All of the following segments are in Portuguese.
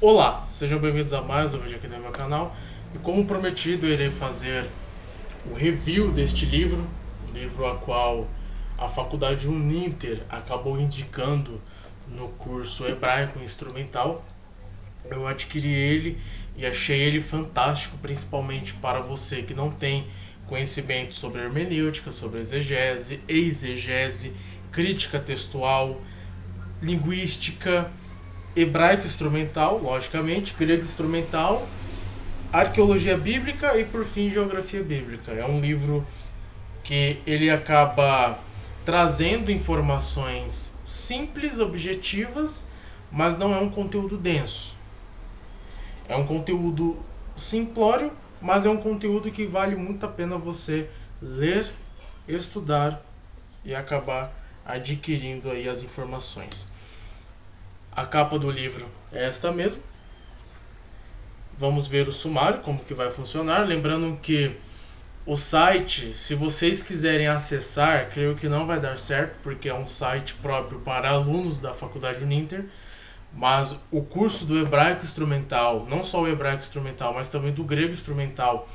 Olá, sejam bem-vindos a mais um vídeo aqui no meu canal. E como prometido, eu irei fazer o review deste livro, o livro a qual a Faculdade Uninter acabou indicando no curso Hebraico Instrumental. Eu adquiri ele e achei ele fantástico, principalmente para você que não tem conhecimento sobre hermenêutica, sobre exegese, exegese, crítica textual, linguística, hebraico instrumental, logicamente, grego instrumental, arqueologia bíblica e, por fim, geografia bíblica. É um livro que ele acaba trazendo informações simples, objetivas, mas não é um conteúdo denso. É um conteúdo simplório, mas é um conteúdo que vale muito a pena você ler, estudar e acabar adquirindo aí as informações. A capa do livro é esta mesmo. Vamos ver o sumário, como que vai funcionar. Lembrando que o site, se vocês quiserem acessar, creio que não vai dar certo, porque é um site próprio para alunos da Faculdade Uninter. Mas o curso do hebraico instrumental, não só o hebraico instrumental, mas também do grego instrumental,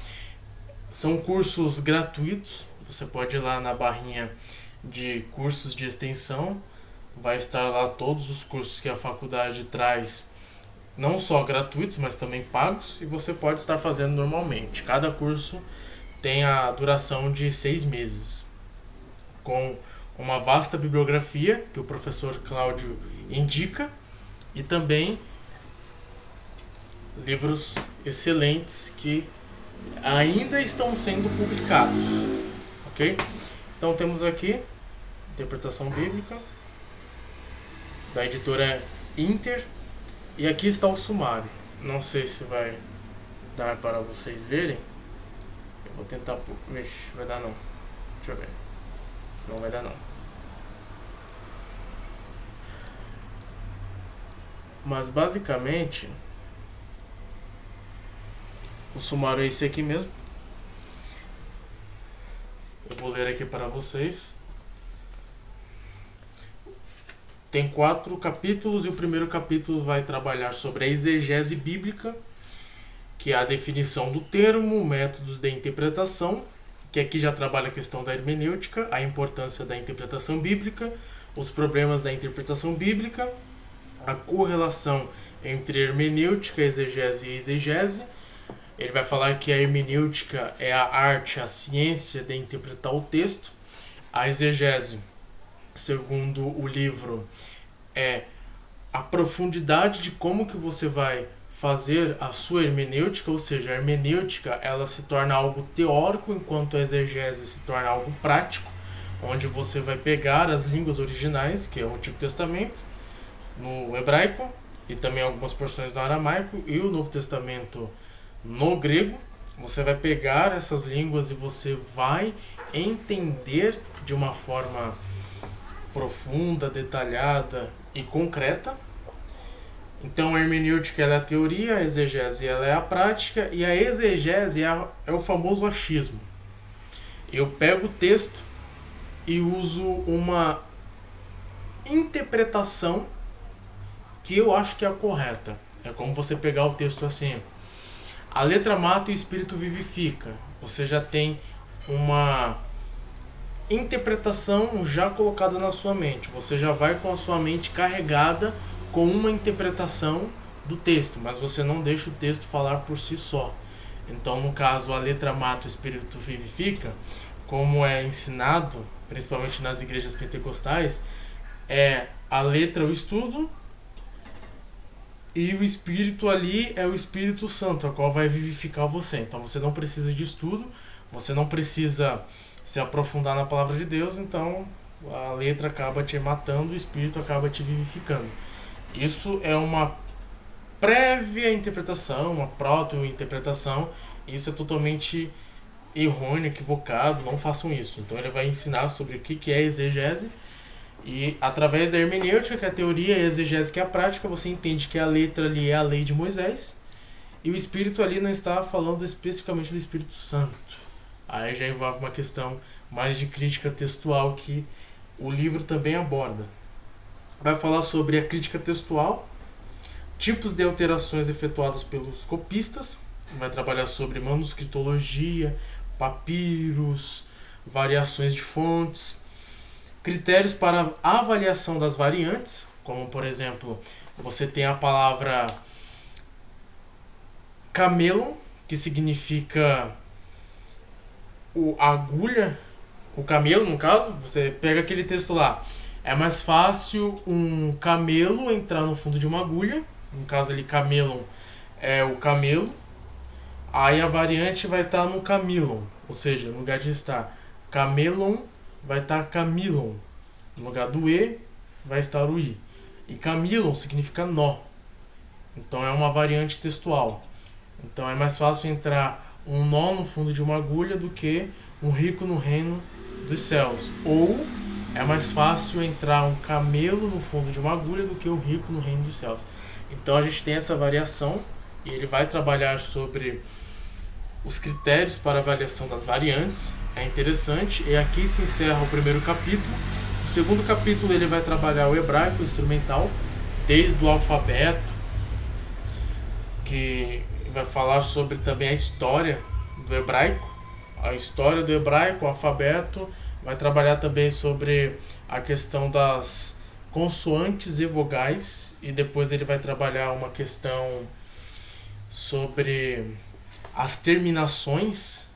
são cursos gratuitos. Você pode ir lá na barrinha de cursos de extensão, vai estar lá todos os cursos que a faculdade traz, não só gratuitos, mas também pagos, e você pode estar fazendo normalmente. Cada curso tem a duração de 6 meses, com uma vasta bibliografia que o professor Cláudio indica, e também livros excelentes que ainda estão sendo publicados, ok? Então temos aqui interpretação bíblica da editora Inter, e aqui está o sumário. Não sei se vai dar para vocês verem. Eu vou tentar. Vixe, vai dar não. Deixa eu ver. Não vai dar não. Mas basicamente o sumário é esse aqui mesmo. Eu vou ler aqui para vocês. Tem 4 capítulos e o primeiro capítulo vai trabalhar sobre a exegese bíblica, que é a definição do termo, métodos de interpretação, que aqui já trabalha a questão da hermenêutica, a importância da interpretação bíblica, os problemas da interpretação bíblica, a correlação entre hermenêutica, exegese e exegese. Ele vai falar que a hermenêutica é a arte, a ciência de interpretar o texto. A exegese, segundo o livro, é a profundidade de como que você vai fazer a sua hermenêutica, ou seja, a hermenêutica ela se torna algo teórico, enquanto a exegese se torna algo prático, onde você vai pegar as línguas originais, que é o Antigo Testamento, no hebraico, e também algumas porções do aramaico, e o Novo Testamento no grego. Você vai pegar essas línguas e você vai entender de uma forma profunda, detalhada e concreta. Então a hermenêutica ela é a teoria, a exegese ela é a prática, e a exegese é o famoso achismo. Eu pego o texto e uso uma interpretação que eu acho que é a correta. É como você pegar o texto assim: a letra mata e o espírito vivifica. Você já tem uma interpretação já colocada na sua mente. Você já vai com a sua mente carregada com uma interpretação do texto, mas você não deixa o texto falar por si só. Então, no caso, a letra mata, o espírito vivifica, como é ensinado, principalmente nas igrejas pentecostais, é a letra o estudo, e o espírito ali é o Espírito Santo, a qual vai vivificar você. Então você não precisa de estudo, você não precisa se aprofundar na palavra de Deus, então a letra acaba te matando, o espírito acaba te vivificando. Isso é uma prévia interpretação, uma proto-interpretação. Isso é totalmente errôneo, equivocado, não façam isso. Então ele vai ensinar sobre o que é exegese, e através da hermenêutica, que é a teoria, e a exegese, que é a prática, você entende que a letra ali é a lei de Moisés, e o espírito ali não está falando especificamente do Espírito Santo. Aí já envolve uma questão mais de crítica textual que o livro também aborda. Vai falar sobre a crítica textual, tipos de alterações efetuadas pelos copistas, vai trabalhar sobre manuscritologia, papiros, variações de fontes, critérios para avaliação das variantes, como por exemplo, você tem a palavra camelon, que significa a agulha, o camelo no caso. Você pega aquele texto lá, é mais fácil um camelo entrar no fundo de uma agulha, no caso ali camelon é o camelo, aí a variante vai estar no camilon, ou seja, no lugar de estar camelon vai estar camilon, no lugar do E vai estar o I, e camilon significa nó, então é uma variante textual. Então é mais fácil entrar um nó no fundo de uma agulha do que um rico no reino dos céus. Ou é mais fácil entrar um camelo no fundo de uma agulha do que um rico no reino dos céus. Então a gente tem essa variação e ele vai trabalhar sobre os critérios para avaliação das variantes. É interessante. E aqui se encerra o primeiro capítulo. O segundo capítulo ele vai trabalhar o hebraico instrumental, desde o alfabeto, que vai falar sobre também a história do hebraico, o alfabeto, vai trabalhar também sobre a questão das consoantes e vogais, e depois ele vai trabalhar uma questão sobre as terminações,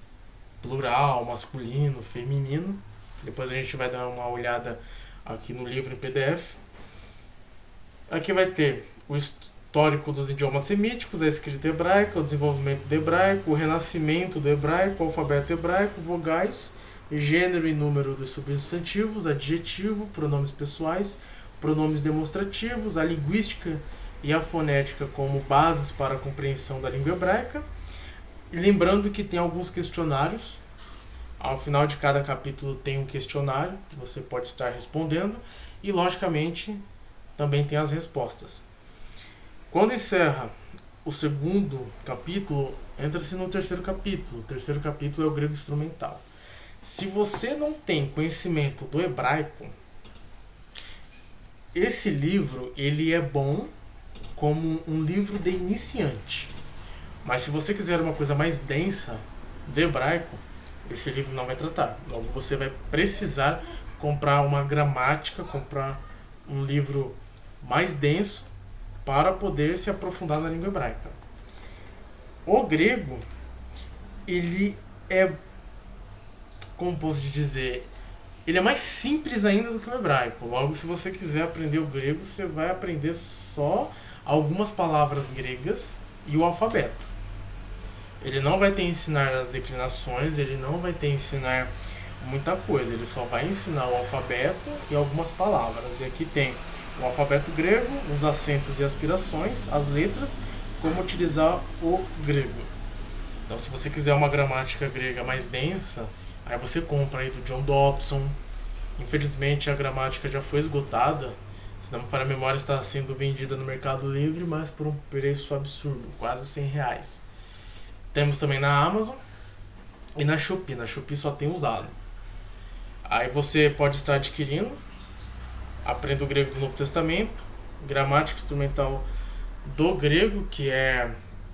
plural, masculino, feminino. Depois a gente vai dar uma olhada aqui no livro em PDF. Aqui vai ter o histórico dos idiomas semíticos, a escrita hebraica, o desenvolvimento do hebraico, o renascimento do hebraico, o alfabeto hebraico, vogais, gênero e número dos substantivos, adjetivo, pronomes pessoais, pronomes demonstrativos, a linguística e a fonética como bases para a compreensão da língua hebraica. E lembrando que tem alguns questionários. Ao final de cada capítulo tem um questionário que você pode estar respondendo e, logicamente, também tem as respostas. Quando encerra o segundo capítulo, entra-se no terceiro capítulo. O terceiro capítulo é o grego instrumental. Se você não tem conhecimento do hebraico, esse livro ele é bom como um livro de iniciante. Mas se você quiser uma coisa mais densa do hebraico, esse livro não vai tratar. Logo você vai precisar comprar uma gramática, comprar um livro mais denso para poder se aprofundar na língua hebraica. O grego, ele é, como posso dizer, ele é mais simples ainda do que o hebraico. Logo, se você quiser aprender o grego, você vai aprender só algumas palavras gregas e o alfabeto. Ele não vai te ensinar as declinações, ele não vai te ensinar muita coisa, ele só vai ensinar o alfabeto e algumas palavras. E aqui tem o alfabeto grego, os acentos e aspirações, as letras, como utilizar o grego. Então, se você quiser uma gramática grega mais densa, aí você compra aí do John Dobson. Infelizmente a gramática já foi esgotada, se não me falha a memória, está sendo vendida no Mercado Livre, mas por um preço absurdo, quase R$100. Temos também na Amazon e na Shopee. Na Shopee só tem usado. Aí você pode estar adquirindo. Aprenda o grego do Novo Testamento, gramática instrumental do grego, que é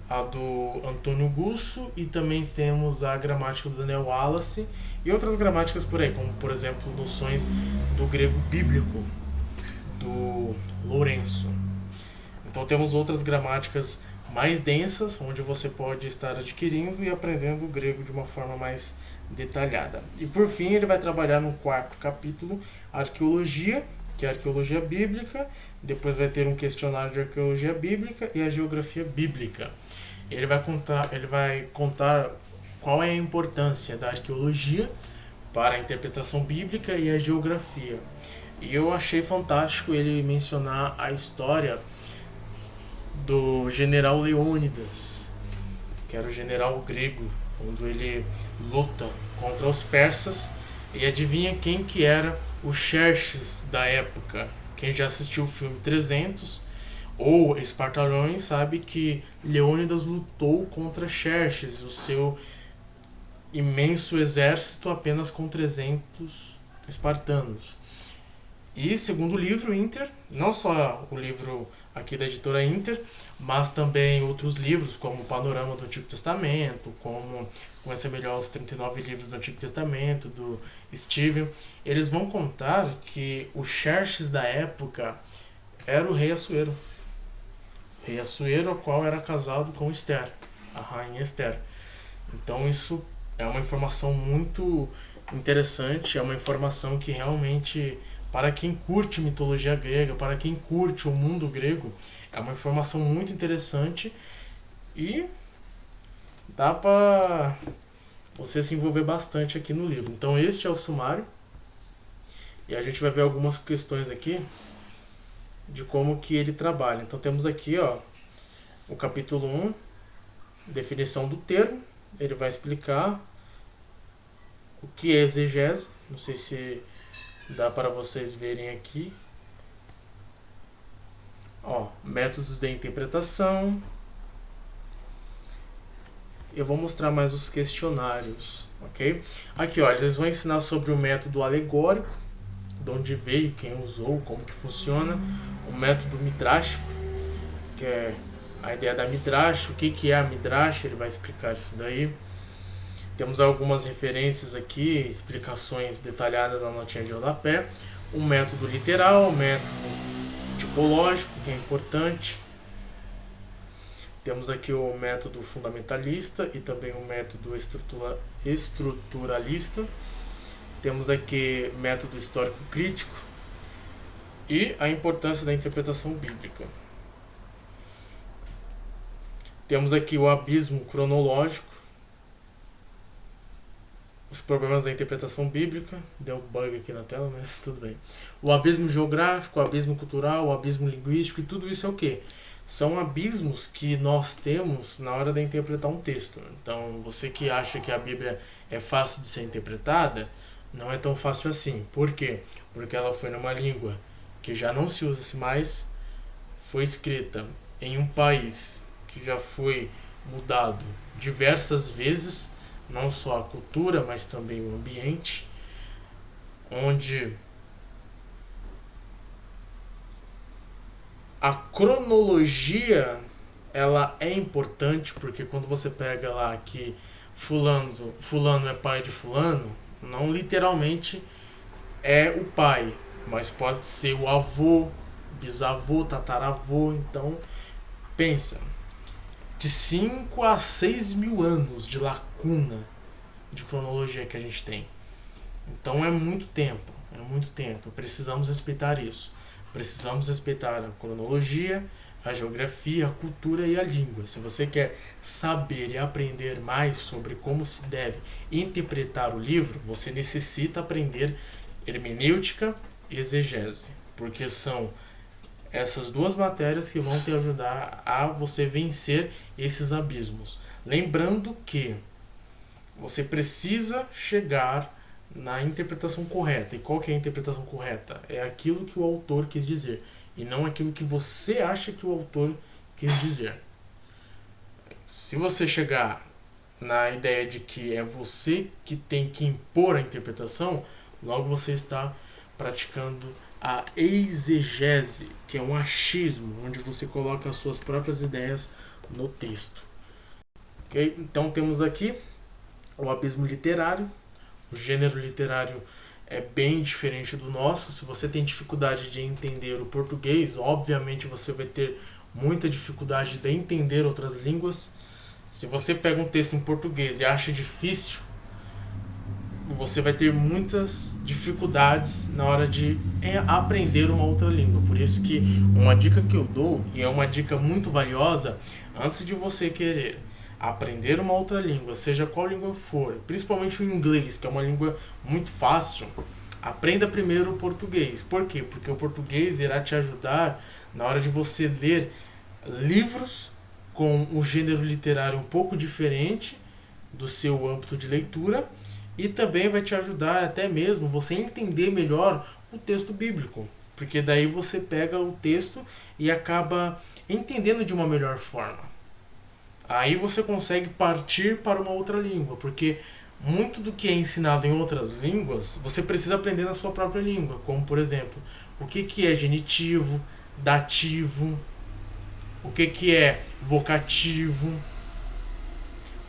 a do Antônio Gusso, e também temos a gramática do Daniel Wallace e outras gramáticas por aí, como por exemplo noções do grego bíblico do Lourenço. Então temos outras gramáticas mais densas, onde você pode estar adquirindo e aprendendo o grego de uma forma mais detalhada. E por fim ele vai trabalhar no quarto capítulo, arqueologia, que é a arqueologia bíblica. Depois vai ter um questionário de arqueologia bíblica e a geografia bíblica. Ele vai contar qual é a importância da arqueologia para a interpretação bíblica e a geografia. E eu achei fantástico ele mencionar a história do general Leônidas, que era o general grego, quando ele luta contra os persas. E adivinha quem que era o Xerxes da época? Quem já assistiu o filme 300 ou Espartalhões sabe que Leônidas lutou contra Xerxes, o seu imenso exército apenas com 300 espartanos. E segundo livro, Inter, não só o livro aqui da editora Inter, mas também outros livros, como o Panorama do Antigo Testamento, como Conhecer Melhor os 39 livros do Antigo Testamento, do Steven. Eles vão contar que o Xerxes da época era o rei Assuero. O rei Assuero, o qual era casado com Esther, a rainha Esther. Então isso é uma informação muito interessante, é uma informação que realmente, para quem curte mitologia grega, para quem curte o mundo grego, é uma informação muito interessante e dá para você se envolver bastante aqui no livro. Então este é o sumário e a gente vai ver algumas questões aqui de como que ele trabalha. Então temos aqui, ó, o capítulo 1, definição do termo. Ele vai explicar o que é exegese. Não sei se dá para vocês verem aqui. Ó, métodos de interpretação. Eu vou mostrar mais os questionários, ok? Aqui, ó, eles vão ensinar sobre o método alegórico, de onde veio, quem usou, como que funciona. O método midrástico, que é a ideia da midrash, o que é a midrash, ele vai explicar isso daí. Temos algumas referências aqui, explicações detalhadas na notinha de rodapé. O método literal, o método tipológico, que é importante. Temos aqui o método fundamentalista e também o método estruturalista. Temos aqui método histórico crítico e a importância da interpretação bíblica. Temos aqui o abismo cronológico, os problemas da interpretação bíblica. Deu bug aqui na tela, mas tudo bem. O abismo geográfico, o abismo cultural, o abismo linguístico, e tudo isso é o quê? São abismos que nós temos na hora de interpretar um texto. Então, você que acha que a Bíblia é fácil de ser interpretada, não é tão fácil assim. Por quê? Porque ela foi numa língua que já não se usa mais, foi escrita em um país que já foi mudado diversas vezes, não só a cultura, mas também o ambiente, onde a cronologia ela é importante, porque quando você pega lá que fulano é pai de fulano, não literalmente é o pai, mas pode ser o avô, bisavô, tataravô. Então pensa, de 5 a 6 mil anos de lacuna de cronologia que a gente tem. Então é muito tempo, precisamos respeitar isso. Precisamos respeitar a cronologia, a geografia, a cultura e a língua. Se você quer saber e aprender mais sobre como se deve interpretar o livro, você necessita aprender hermenêutica e exegese, porque são essas duas matérias que vão te ajudar a você vencer esses abismos. Lembrando que você precisa chegar na interpretação correta. E qual que é a interpretação correta? É aquilo que o autor quis dizer, e não aquilo que você acha que o autor quis dizer. Se você chegar na ideia de que é você que tem que impor a interpretação, logo você está praticando a exegese, que é um achismo, onde você coloca as suas próprias ideias no texto. Okay? Então temos aqui o abismo literário. O gênero literário é bem diferente do nosso. Se você tem dificuldade de entender o português, obviamente você vai ter muita dificuldade de entender outras línguas. Se você pega um texto em português e acha difícil, você vai ter muitas dificuldades na hora de aprender uma outra língua. Por isso que uma dica que eu dou, e é uma dica muito valiosa, antes de você querer aprender uma outra língua, seja qual língua for, principalmente o inglês, que é uma língua muito fácil, aprenda primeiro o português. Por quê? Porque o português irá te ajudar na hora de você ler livros com um gênero literário um pouco diferente do seu âmbito de leitura, e também vai te ajudar até mesmo você entender melhor o texto bíblico, porque daí você pega o texto e acaba entendendo de uma melhor forma. Aí você consegue partir para uma outra língua, porque muito do que é ensinado em outras línguas, você precisa aprender na sua própria língua, como por exemplo, o que é genitivo, dativo, o que é vocativo,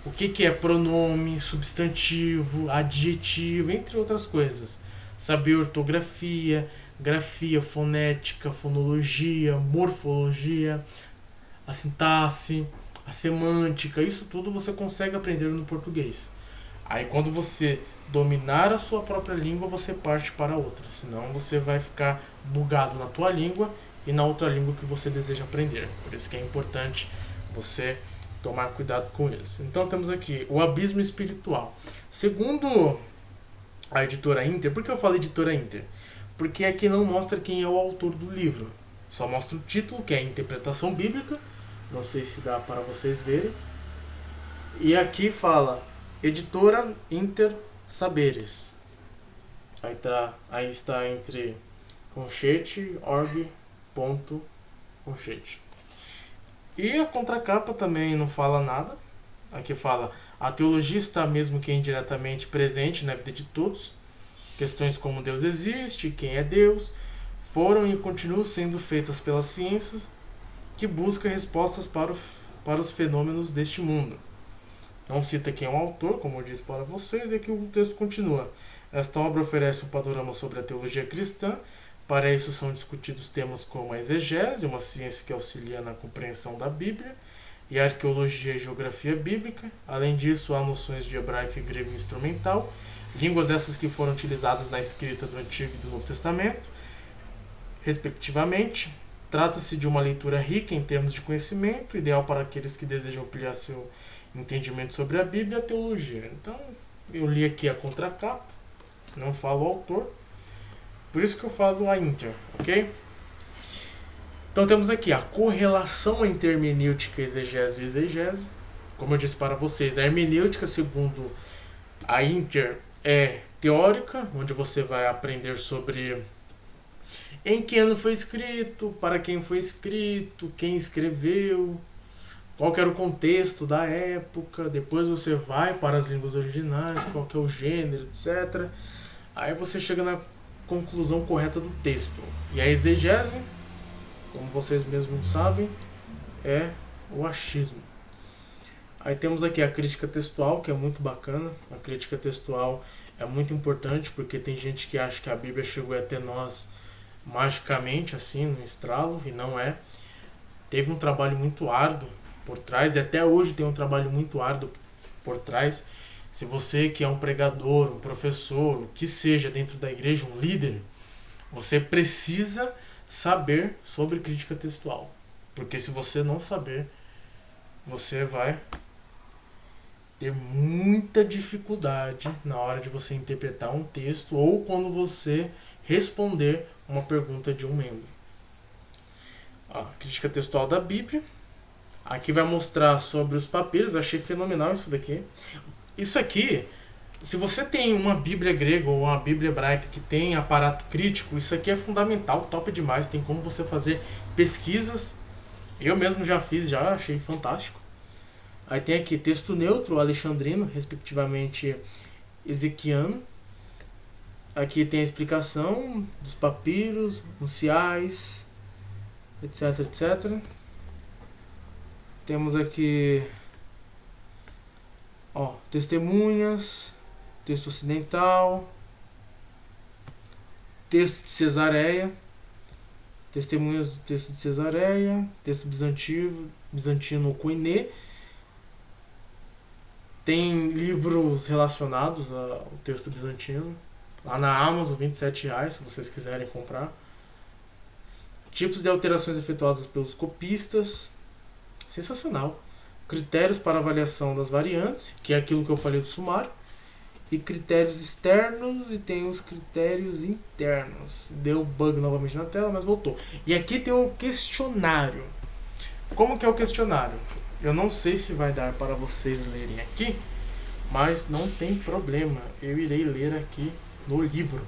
o que é pronome, substantivo, adjetivo, entre outras coisas. Saber ortografia, grafia, fonética, fonologia, morfologia, a sintaxe, a semântica, isso tudo você consegue aprender no português. Aí quando você dominar a sua própria língua, você parte para outra, senão você vai ficar bugado na tua língua e na outra língua que você deseja aprender. Por isso que é importante você tomar cuidado com isso. Então temos aqui o abismo espiritual. Segundo a editora Inter, por que eu falo editora Inter? Porque aqui não mostra quem é o autor do livro. Só mostra o título, que é Interpretação Bíblica. Não sei se dá para vocês verem. E aqui fala Editora Inter Saberes. Aí está entre conchete, org, ponto, conchete. E a contracapa também não fala nada. Aqui fala: a teologia está mesmo que indiretamente presente na vida de todos. Questões como Deus existe, quem é Deus, foram e continuam sendo feitas pelas ciências que buscam respostas para os fenômenos deste mundo. Não cita quem é o autor, como eu disse para vocês, e aqui o texto continua. Esta obra oferece um panorama sobre a teologia cristã. Para isso são discutidos temas como a exegese, uma ciência que auxilia na compreensão da Bíblia, e a arqueologia e geografia bíblica. Além disso, há noções de hebraico e grego instrumental, línguas essas que foram utilizadas na escrita do Antigo e do Novo Testamento, respectivamente. Trata-se de uma leitura rica em termos de conhecimento, ideal para aqueles que desejam ampliar seu entendimento sobre a Bíblia e a teologia. Então, eu li aqui a contracapa, não falo o autor, por isso que eu falo a Inter, ok? Então temos aqui a correlação entre hermenêutica, exegese e exegese. Como eu disse para vocês, a hermenêutica, segundo a Inter, é teórica, onde você vai aprender sobre em que ano foi escrito, para quem foi escrito, quem escreveu, qual que era o contexto da época. Depois você vai para as línguas originais, qual que é o gênero, etc. Aí você chega na conclusão correta do texto. E a exegese, como vocês mesmos sabem, é o achismo. Aí temos aqui a crítica textual, que é muito bacana. A crítica textual é muito importante, porque tem gente que acha que a Bíblia chegou até nós magicamente, assim, no estralo, e não é. Teve um trabalho muito árduo por trás, e até hoje tem um trabalho muito árduo por trás. Se você que é um pregador, um professor, o que seja dentro da igreja, um líder, você precisa saber sobre crítica textual. Porque se você não saber, você vai ter muita dificuldade na hora de você interpretar um texto ou quando você responder uma pergunta de um membro. A crítica textual da Bíblia. Aqui vai mostrar sobre os papiros. Achei fenomenal isso daqui. Isso aqui, se você tem uma Bíblia grega ou uma Bíblia hebraica que tem aparato crítico, isso aqui é fundamental, top demais. Tem como você fazer pesquisas. Eu mesmo já fiz, já achei fantástico. Aí tem aqui texto neutro, alexandrino, respectivamente ezequiano. Aqui tem a explicação dos papiros, nunciais, etc, etc. Temos aqui testemunhas, texto ocidental, texto de Cesareia, testemunhas do texto de Cesareia, texto bizantino Koiné. Tem livros relacionados ao texto bizantino. Lá na Amazon, R$27, se vocês quiserem comprar. Tipos de alterações efetuadas pelos copistas. Sensacional. Critérios para avaliação das variantes, que é aquilo que eu falei do sumário. E critérios externos e tem os critérios internos. Deu bug novamente na tela, mas voltou. E aqui tem o questionário. Como que é o questionário? Eu não sei se vai dar para vocês lerem aqui, mas não tem problema. Eu irei ler aqui no livro.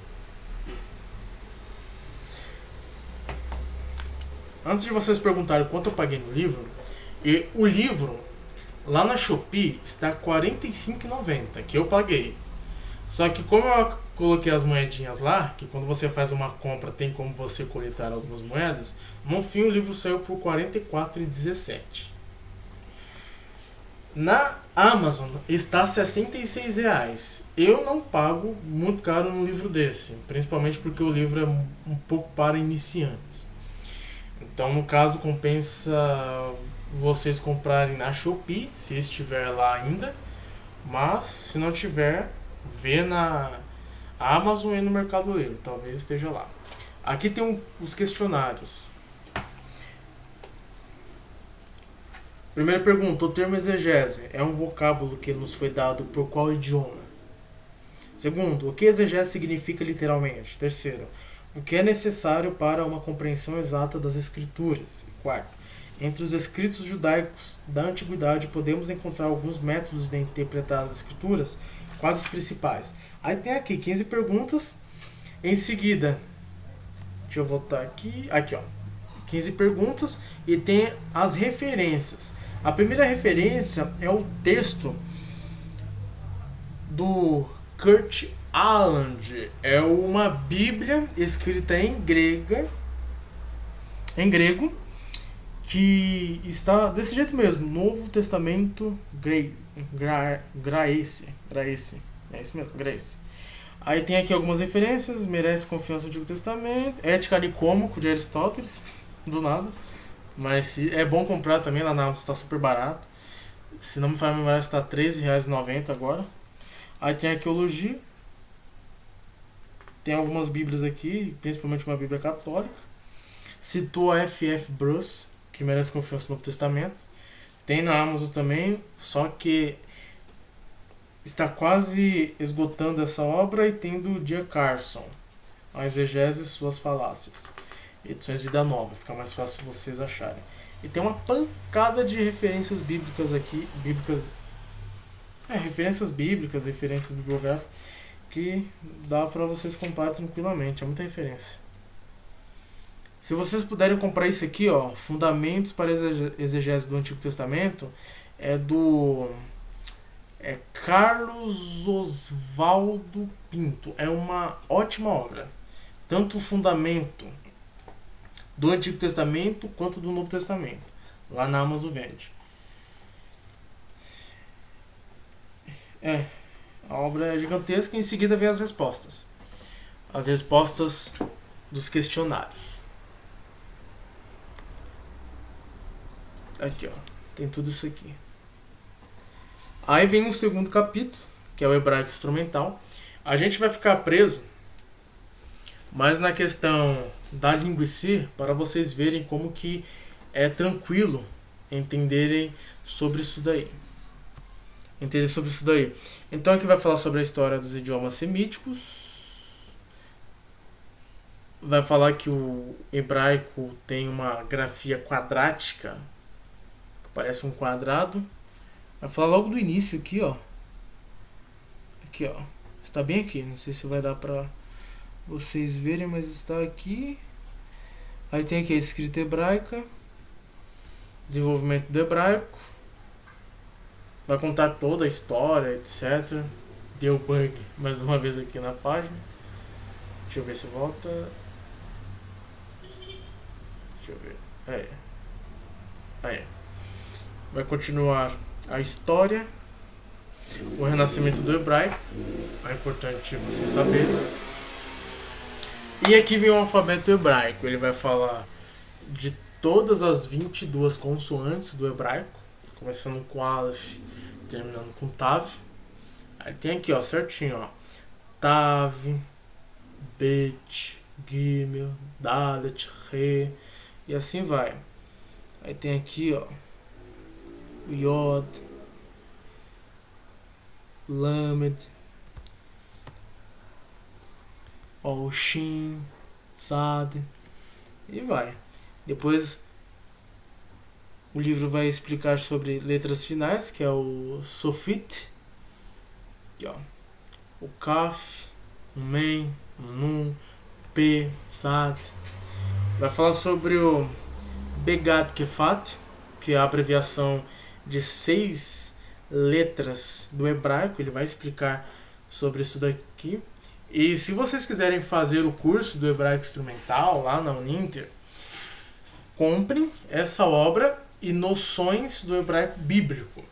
Antes de vocês perguntarem quanto eu paguei no livro, e o livro Lá na Shopee está R$ 45,90, que eu paguei. Só que como eu coloquei as moedinhas lá, que quando você faz uma compra tem como você coletar algumas moedas, no fim o livro saiu por R$ 44,17. Na Amazon está R$ 66. Eu não pago muito caro num livro desse, principalmente porque o livro é um pouco para iniciantes. Então, no caso, compensa vocês comprarem na Shopee, se estiver lá ainda. Mas, se não tiver, vê na Amazon e no Mercado Livre. Talvez esteja lá. Aqui tem os questionários. Primeira pergunta: o termo exegese é um vocábulo que nos foi dado por qual idioma? Segundo, o que exegese significa literalmente? Terceiro, o que é necessário para uma compreensão exata das escrituras? Quarto, entre os escritos judaicos da antiguidade podemos encontrar alguns métodos de interpretar as escrituras, quais os principais? Aí tem aqui 15 perguntas. Em seguida, deixa eu voltar aqui, ó, 15 perguntas e tem as referências. A primeira referência é o texto do Kurt Aland. É uma Bíblia escrita em grego, que está desse jeito mesmo, Novo Testamento Grace. É isso mesmo, Grace. Aí tem aqui algumas referências: merece confiança no Antigo Testamento, Ética Nicômaco de Aristóteles, do nada. Mas é bom comprar também, lá na Amazon está super barato. Se não me falha a memória, está R$ 13,90 agora. Aí tem arqueologia. Tem algumas bíblias aqui, principalmente uma bíblia católica. Citou a F.F. Bruce, que merece confiança no Novo Testamento. Tem na Amazon também, só que está quase esgotando essa obra. E tem do D. Carson, a exegese e suas falácias. Edições Vida Nova, fica mais fácil vocês acharem. E tem uma pancada de referências bíblicas aqui, referências bibliográficas, que dá pra vocês comprar tranquilamente, é muita referência. Se vocês puderem comprar isso aqui, ó, Fundamentos para a Exegese do Antigo Testamento, é Carlos Oswaldo Pinto. É uma ótima obra. Tanto o fundamento do Antigo Testamento quanto do Novo Testamento. Lá na Amazon vende. A obra é gigantesca e em seguida vem as respostas. As respostas dos questionários. Aqui, ó. Tem tudo isso aqui. Aí vem o segundo capítulo, que é o hebraico instrumental. A gente vai ficar preso mais na questão da língua em si, para vocês verem como que é tranquilo entenderem sobre isso daí. Então aqui vai falar sobre a história dos idiomas semíticos. Vai falar que o hebraico tem uma grafia quadrática, que parece um quadrado. Vai falar logo do início aqui, ó. Aqui, ó. Está bem aqui, não sei se vai dar pra vocês verem, mas está aqui. Aí tem aqui a escrita hebraica, desenvolvimento do hebraico, vai contar toda a história, etc. Deu bug mais uma vez aqui na página. Deixa eu ver se volta. Deixa eu ver. Aí. Vai continuar a história, o renascimento do hebraico. É importante vocês saberem. E aqui vem o alfabeto hebraico. Ele vai falar de todas as 22 consoantes do hebraico, começando com Aleph, terminando com Tav. Aí tem aqui, ó, certinho, ó. Tav, Bet, Gimel, Dalet, Re, e assim vai. Aí tem aqui, ó, o Yod, Lamed, ó, o Shin, Tzad, e vai. Depois o livro vai explicar sobre letras finais, que é o Sofit, aqui, ó, o Kaf, o Men, o Nun, P, Tzad. Vai falar sobre o Begat Kefat, que a abreviação de 6 letras do hebraico. Ele vai explicar sobre isso daqui. E se vocês quiserem fazer o curso do hebraico instrumental lá na Uninter, comprem essa obra e Noções do Hebraico Bíblico,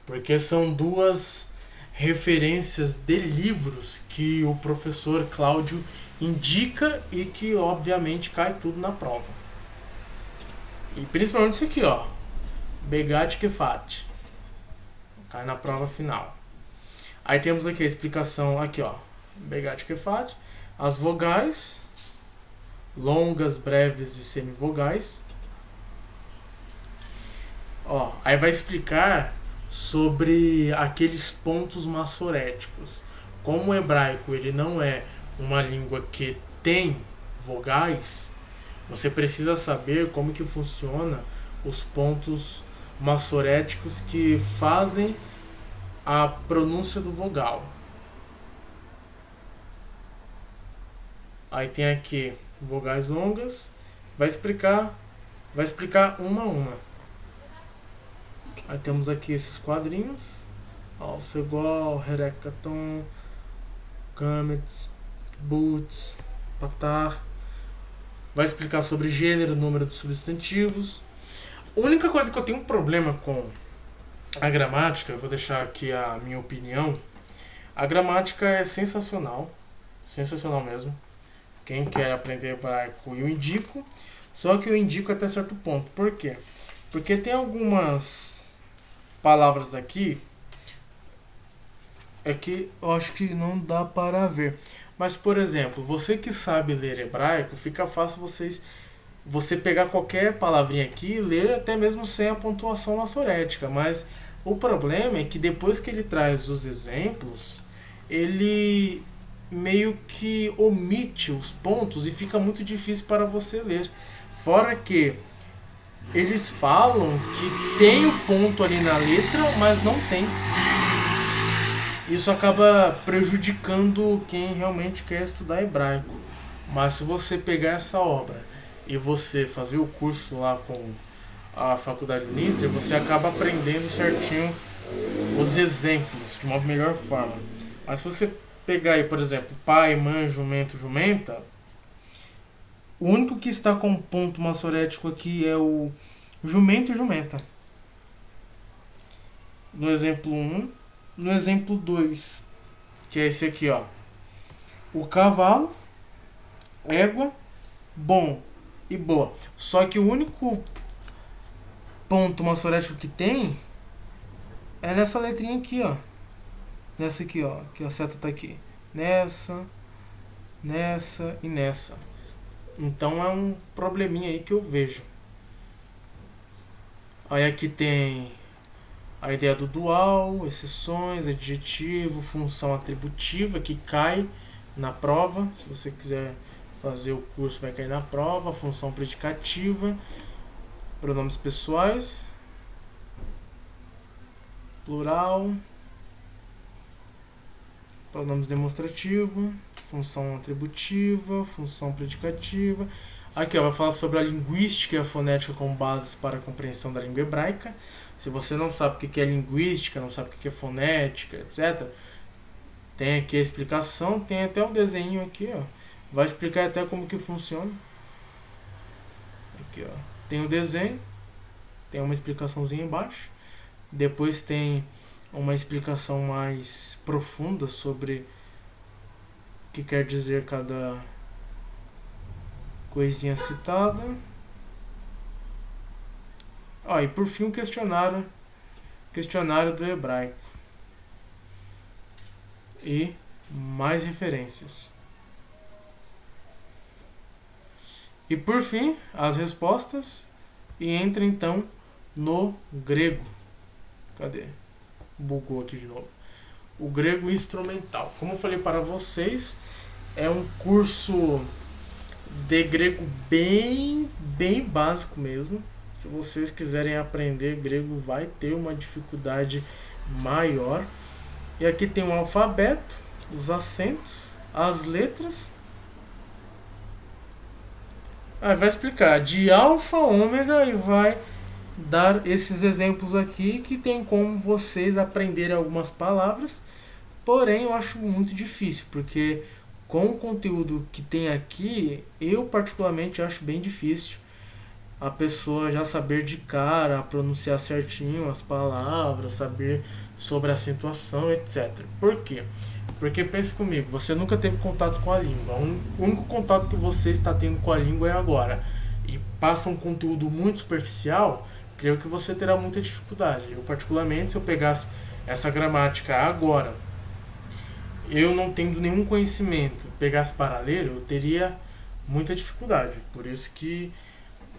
porque são duas referências de livros que o professor Cláudio indica e que obviamente cai tudo na prova. E principalmente isso aqui, ó, Begat Kefat, cai na prova final. Aí temos aqui a explicação, aqui ó, Begat Kefat, as vogais, longas, breves e semivogais. Ó, aí vai explicar sobre aqueles pontos massoréticos. Como o hebraico ele não é uma língua que tem vogais, você precisa saber como que funciona os pontos massoréticos que fazem a pronúncia do vogal. Aí tem aqui vogais longas, vai explicar uma a uma. Aí temos aqui esses quadrinhos, ó, Segol, Herekaton, Kametz, Boots, Patar. Vai explicar sobre gênero, número de substantivos. A única coisa que eu tenho um problema com a gramática, eu vou deixar aqui a minha opinião. A gramática é sensacional, sensacional mesmo. Quem quer aprender hebraico eu indico, só que eu indico até certo ponto. Por quê? Porque tem algumas palavras aqui é que eu acho que não dá para ver. Mas, por exemplo, você que sabe ler hebraico, fica fácil você pegar qualquer palavrinha aqui e ler até mesmo sem a pontuação massorética. Mas o problema é que depois que ele traz os exemplos, ele meio que omite os pontos e fica muito difícil para você ler. Fora que eles falam que tem o ponto ali na letra, mas não tem. Isso acaba prejudicando quem realmente quer estudar hebraico. Mas se você pegar essa obra e você fazer o curso lá com a faculdade Uninter, você acaba aprendendo certinho os exemplos de uma melhor forma. Mas se você pegar aí, por exemplo, pai, mãe, jumento, jumenta, o único que está com ponto massorético aqui é o jumento e jumenta. No exemplo 1. No exemplo 2, que é esse aqui, ó. O cavalo, égua, bom e boa. Só que o único ponto massorético que tem é nessa letrinha aqui, ó. Nessa aqui, ó. Que a seta tá aqui. Nessa e nessa. Então é um probleminha aí que eu vejo. Aí aqui tem a ideia do dual, exceções, adjetivo, função atributiva, que cai na prova. Se você quiser fazer o curso, vai cair na prova. Função predicativa, pronomes pessoais, plural, pronomes demonstrativo, função atributiva, função predicativa. Aqui ó, vai falar sobre a linguística e a fonética como bases para a compreensão da língua hebraica. Se você não sabe o que é linguística, não sabe o que é fonética, etc., tem aqui a explicação, tem até um desenho aqui, ó. Vai explicar até como que funciona. Aqui, ó. Tem o desenho, tem uma explicaçãozinha embaixo. Depois tem uma explicação mais profunda sobre o que quer dizer cada coisinha citada. E por fim o questionário do hebraico. E mais referências. E por fim, as respostas. E entra então no grego. Cadê? Bugou aqui de novo. O grego instrumental. Como eu falei para vocês, é um curso de grego bem básico mesmo. Se vocês quiserem aprender grego, vai ter uma dificuldade maior. E aqui tem o alfabeto, os acentos, as letras. Vai explicar de alfa a ômega e vai dar esses exemplos aqui que tem como vocês aprenderem algumas palavras, porém eu acho muito difícil, porque com o conteúdo que tem aqui, eu particularmente acho bem difícil a pessoa já saber de cara, pronunciar certinho as palavras, saber sobre a acentuação, etc. Por quê? Porque pense comigo, você nunca teve contato com a língua. O único contato que você está tendo com a língua é agora. E passa um conteúdo muito superficial, creio que você terá muita dificuldade. Eu, particularmente, se eu pegasse essa gramática agora, eu não tendo nenhum conhecimento, pegasse para ler, eu teria muita dificuldade. Por isso que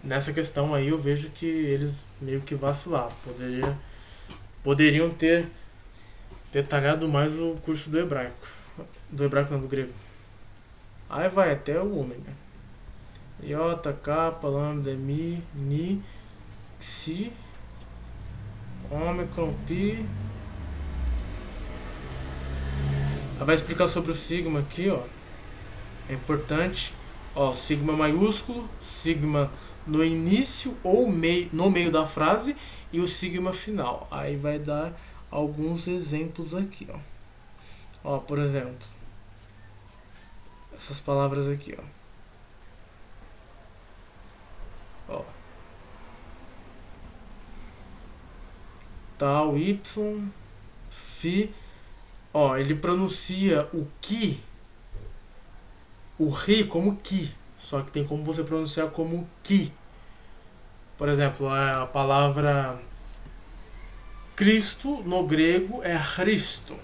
nessa questão aí eu vejo que eles meio que vacilaram. Poderiam ter detalhado mais o curso do hebraico. Do hebraico não, do grego. Aí vai até o ômega. Iota, kappa, lambda, mi, ni, xi, ômicron, pi. Aí vai explicar sobre o sigma aqui, ó. É importante. Ó, sigma maiúsculo, sigma no início ou no meio da frase e o sigma final. Aí vai dar alguns exemplos aqui, ó. Ó, por exemplo, essas palavras aqui, ó. Ó. Tal, y, fi. Ó, ele pronuncia o ki, o ri como ki, só que tem como você pronunciar como ki. Por exemplo, a palavra Cristo no grego é Christo,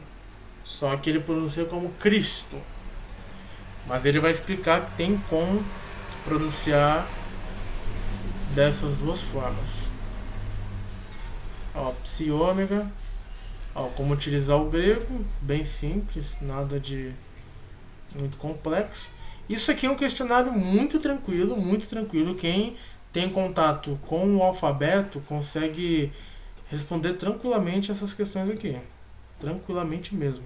só que ele pronuncia como Cristo. Mas ele vai explicar que tem como pronunciar dessas duas formas. Ó, psi ômega. Ó, como utilizar o grego, bem simples, nada de muito complexo. Isso aqui é um questionário muito tranquilo, muito tranquilo. Quem tem contato com o alfabeto consegue responder tranquilamente essas questões aqui. Tranquilamente mesmo.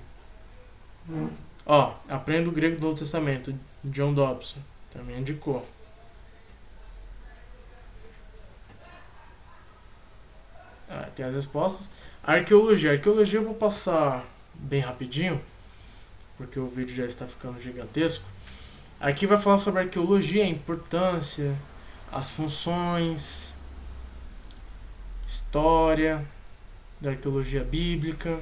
Ó, aprenda o grego do Novo Testamento, John Dobson, também indicou. Tem as respostas. Arqueologia. Arqueologia eu vou passar bem rapidinho, porque o vídeo já está ficando gigantesco. Aqui vai falar sobre arqueologia, a importância, as funções, história da arqueologia bíblica.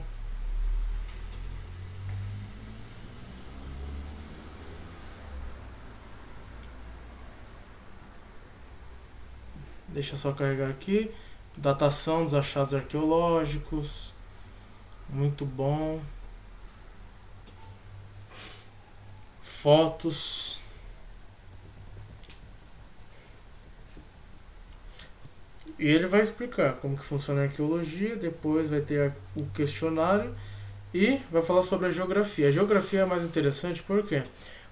Deixa eu só carregar aqui. Datação dos achados arqueológicos. Muito bom. Fotos. E ele vai explicar como que funciona a arqueologia. Depois vai ter o questionário. E vai falar sobre a geografia. A geografia é mais interessante por quê?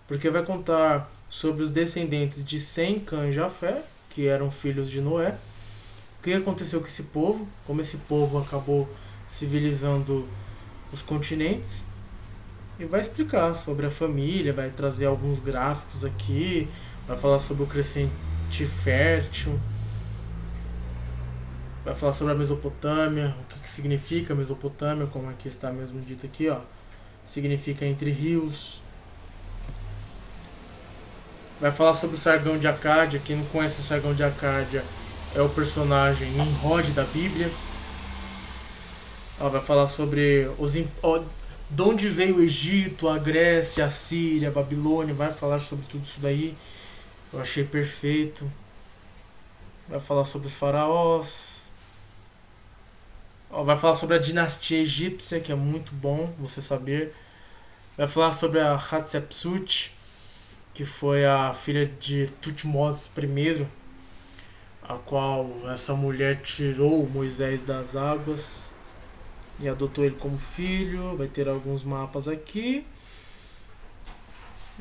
Porque vai contar sobre os descendentes de Sem, Cã e Jafé, que eram filhos de Noé. O que aconteceu com esse povo, como esse povo acabou civilizando os continentes. E vai explicar sobre a família, vai trazer alguns gráficos aqui, vai falar sobre o crescente fértil, vai falar sobre a Mesopotâmia, o que significa Mesopotâmia, como aqui está mesmo dito aqui, ó. Significa entre rios. Vai falar sobre o Sargão de Acádia. Quem não conhece o Sargão de Acádia é o personagem Nimrod da Bíblia. Ó, vai falar sobre de onde veio o Egito, a Grécia, a Síria, a Babilônia. Vai falar sobre tudo isso daí. Eu achei perfeito. Vai falar sobre os faraós. Ó, vai falar sobre a dinastia egípcia, que é muito bom você saber. Vai falar sobre a Hatshepsut, que foi a filha de Tutmoses I, a qual essa mulher tirou Moisés das águas e adotou ele como filho. Vai ter alguns mapas aqui.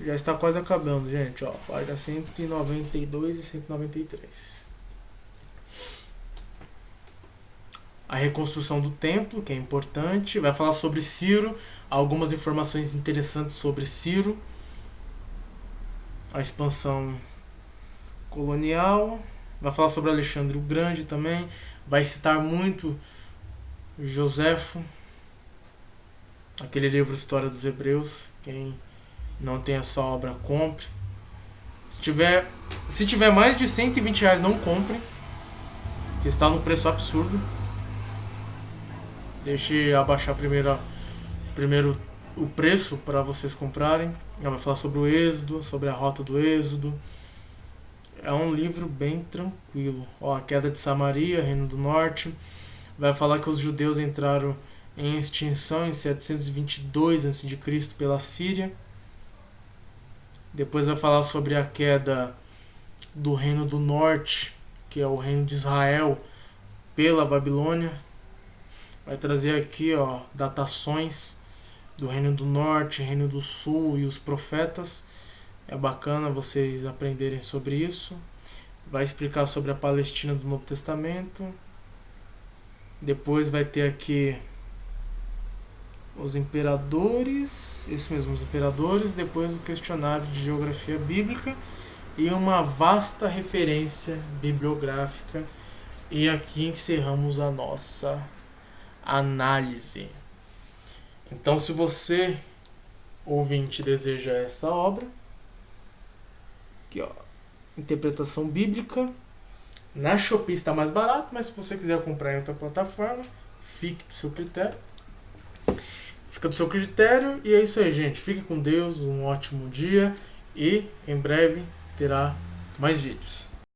Já está quase acabando, gente. Ó, página 192 e 193. A reconstrução do templo, que é importante. Vai falar sobre Ciro, algumas informações interessantes sobre Ciro. A expansão colonial. Vai falar sobre Alexandre o Grande também. Vai citar muito Joséfo, aquele livro História dos Hebreus. Quem não tem essa obra, compre. Se tiver mais de R$ 120, não compre, que está no preço absurdo. Deixe abaixar primeiro o preço para vocês comprarem. Ela vai falar sobre o Êxodo, sobre a rota do Êxodo. É um livro bem tranquilo. A queda de Samaria, Reino do Norte. Vai falar que os judeus entraram em extinção em 722 a.C. pela Síria. Depois vai falar sobre a queda do Reino do Norte, que é o Reino de Israel, pela Babilônia. Vai trazer aqui datações do Reino do Norte, Reino do Sul e os profetas. É bacana vocês aprenderem sobre isso. Vai explicar sobre a Palestina do Novo Testamento. Depois vai ter aqui os imperadores, isso mesmo, os imperadores. Depois o questionário de geografia bíblica e uma vasta referência bibliográfica. E aqui encerramos a nossa análise. Então, se você, ouvinte, deseja essa obra, aqui interpretação bíblica, na Shopee está mais barato, mas se você quiser comprar em outra plataforma, fica do seu critério. E é isso aí, gente. Fique com Deus, um ótimo dia e em breve terá mais vídeos.